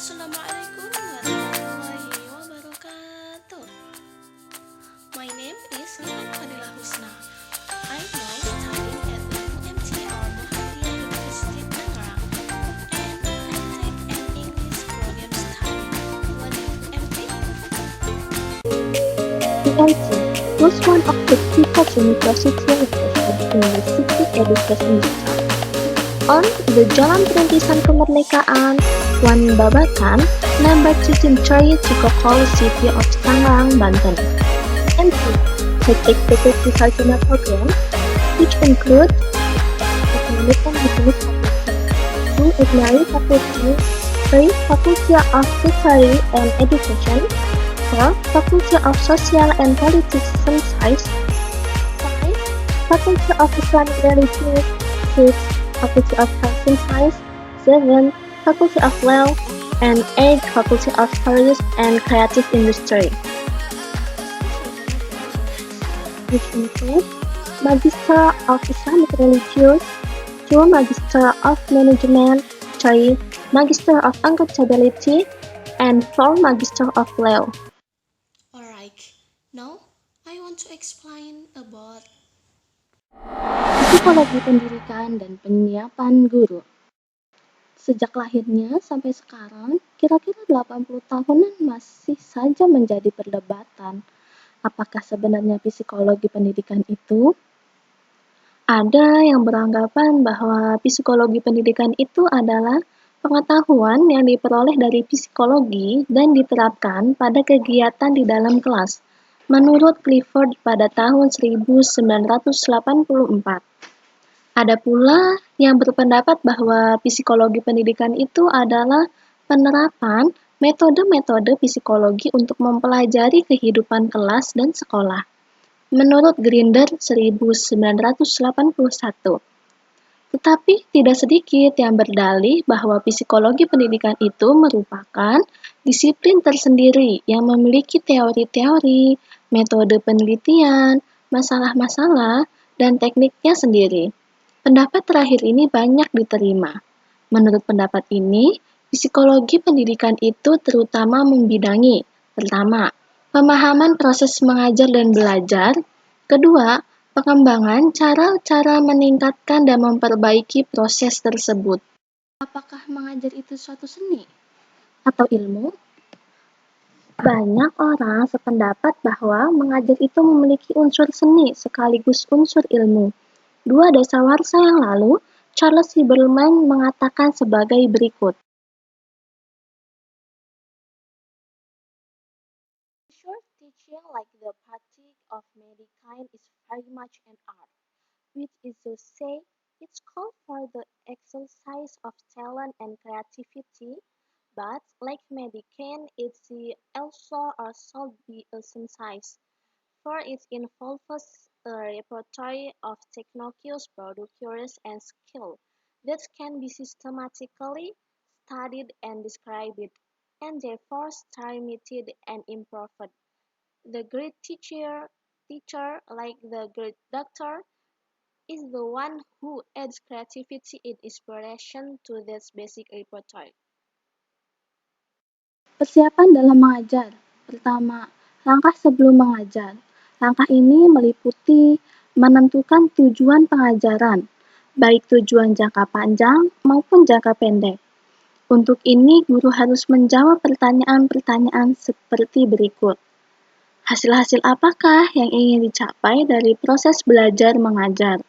Assalamualaikum warahmatullahi wabarakatuh. My name is Iman Fadila Husna. I'm now studying at UMTR Muhammadiyah University Tangerang, and I take an English program studying at UMT. UMT was one of the biggest universities in linguistic education system. On the Jalan Perintisan Kemerdekaan, Wan Babakan, number 2 Century Cikokol City of Tangerang, Banten. UMT has executive sarjana program, which include Economic and Business Faculty, 2 Ordinary Faculty, 3 Faculty of Literary and Education, 4 Faculty of Social and Politics Science, 5 Faculty of Islamic Religion, 6 Faculty of Health Science, 7 Faculty of Law, and 8 Faculty of Tourism and Creative Industry. Which include Magister of Islamic Religion, 2 Magister of Management, 3 Magister of Accountability, and 4 Magister of Law. Alright, now I want to explain about Psikologi pendidikan dan penyiapan guru. Sejak lahirnya sampai sekarang, kira-kira 80 tahunan masih saja menjadi perdebatan. Apakah sebenarnya psikologi pendidikan itu? Ada yang beranggapan bahwa psikologi pendidikan itu adalah pengetahuan yang diperoleh dari psikologi dan diterapkan pada kegiatan di dalam kelas, menurut Clifford pada tahun 1984. Ada pula yang berpendapat bahwa psikologi pendidikan itu adalah penerapan metode-metode psikologi untuk mempelajari kehidupan kelas dan sekolah, menurut Grinder 1981. Tetapi tidak sedikit yang berdalih bahwa psikologi pendidikan itu merupakan disiplin tersendiri yang memiliki teori-teori, metode penelitian, masalah-masalah, dan tekniknya sendiri. Pendapat terakhir ini banyak diterima. Menurut pendapat ini, psikologi pendidikan itu terutama membidangi, pertama, pemahaman proses mengajar dan belajar, kedua, pengembangan cara-cara meningkatkan dan memperbaiki proses tersebut. Apakah mengajar itu suatu seni atau ilmu? Banyak orang sependapat bahwa mengajar itu memiliki unsur seni sekaligus unsur ilmu. 2 dasawarsa yang lalu, Charles Lieberman mengatakan sebagai berikut. Short teaching like the practice of mankind is very much an art, which is to say, it's called for the exercise of talent and creativity, but like medicine, it's also or should be a science, for it involves a repertoire of techniques, products, and skill that can be systematically studied and described, and therefore transmitted and improved. The great teacher, like the great doctor, is the one who adds creativity and inspiration to this basic repertoire. Persiapan dalam mengajar. Pertama, langkah sebelum mengajar. Langkah ini meliputi menentukan tujuan pengajaran, baik tujuan jangka panjang maupun jangka pendek. Untuk ini, guru harus menjawab pertanyaan-pertanyaan seperti berikut. Hasil-hasil apakah yang ingin dicapai dari proses belajar mengajar?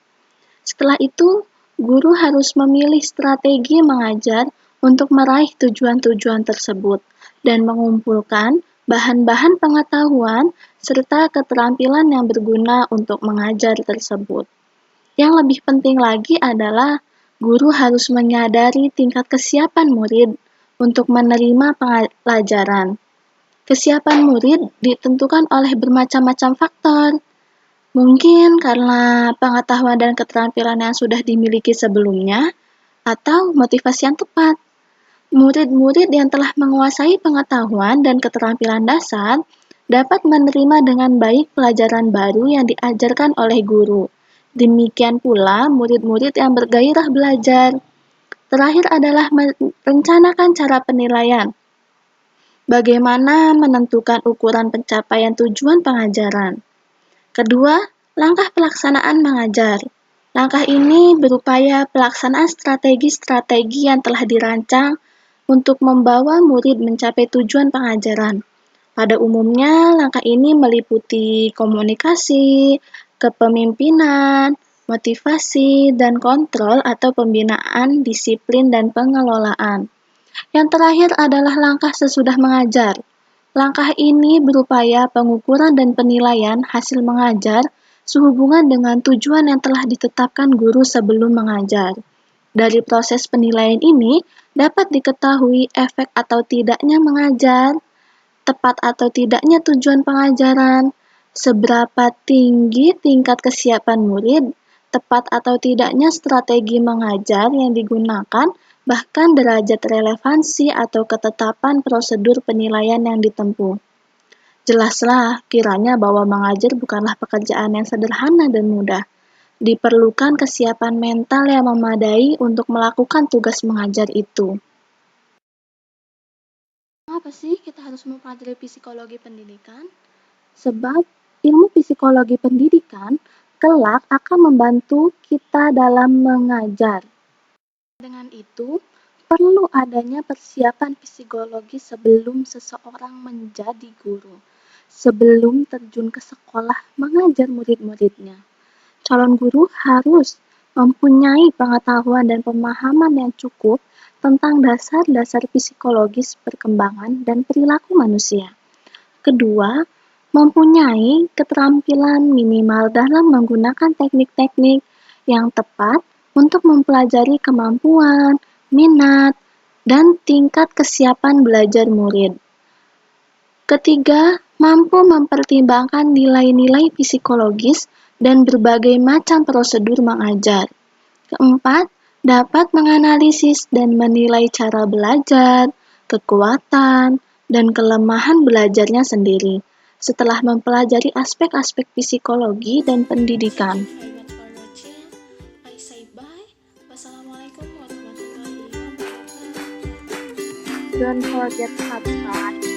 Setelah itu, guru harus memilih strategi mengajar untuk meraih tujuan-tujuan tersebut dan mengumpulkan bahan-bahan pengetahuan serta keterampilan yang berguna untuk mengajar tersebut. Yang lebih penting lagi adalah guru harus menyadari tingkat kesiapan murid untuk menerima pelajaran. Kesiapan murid ditentukan oleh bermacam-macam faktor. Mungkin karena pengetahuan dan keterampilan yang sudah dimiliki sebelumnya, atau motivasi yang tepat. Murid-murid yang telah menguasai pengetahuan dan keterampilan dasar dapat menerima dengan baik pelajaran baru yang diajarkan oleh guru. Demikian pula murid-murid yang bergairah belajar. Terakhir adalah merencanakan cara penilaian. Bagaimana menentukan ukuran pencapaian tujuan pengajaran? Kedua, langkah pelaksanaan mengajar. Langkah ini berupaya pelaksanaan strategi-strategi yang telah dirancang untuk membawa murid mencapai tujuan pengajaran. Pada umumnya, langkah ini meliputi komunikasi, kepemimpinan, motivasi, dan kontrol atau pembinaan, disiplin, dan pengelolaan. Yang terakhir adalah langkah sesudah mengajar. Langkah ini berupaya pengukuran dan penilaian hasil mengajar sehubungan dengan tujuan yang telah ditetapkan guru sebelum mengajar. Dari proses penilaian ini dapat diketahui efek atau tidaknya mengajar, tepat atau tidaknya tujuan pengajaran, seberapa tinggi tingkat kesiapan murid, tepat atau tidaknya strategi mengajar yang digunakan, bahkan derajat relevansi atau ketetapan prosedur penilaian yang ditempuh. Jelaslah kiranya bahwa mengajar bukanlah pekerjaan yang sederhana dan mudah. Diperlukan kesiapan mental yang memadai untuk melakukan tugas mengajar itu. Mengapa sih kita harus mempelajari psikologi pendidikan? Sebab ilmu psikologi pendidikan kelak akan membantu kita dalam mengajar. Dengan itu, perlu adanya persiapan psikologi sebelum seseorang menjadi guru, sebelum terjun ke sekolah mengajar murid-muridnya. Calon guru harus mempunyai pengetahuan dan pemahaman yang cukup tentang dasar-dasar psikologis perkembangan dan perilaku manusia. Kedua, mempunyai keterampilan minimal dalam menggunakan teknik-teknik yang tepat untuk mempelajari kemampuan, minat, dan tingkat kesiapan belajar murid. Ketiga, mampu mempertimbangkan nilai-nilai psikologis dan berbagai macam prosedur mengajar. Keempat, dapat menganalisis dan menilai cara belajar, kekuatan, dan kelemahan belajarnya sendiri. Setelah mempelajari aspek-aspek psikologi dan pendidikan. Thank you very much for watching. I say bye. Wassalamualaikum warahmatullahi wabarakatuh. Don't forget to subscribe.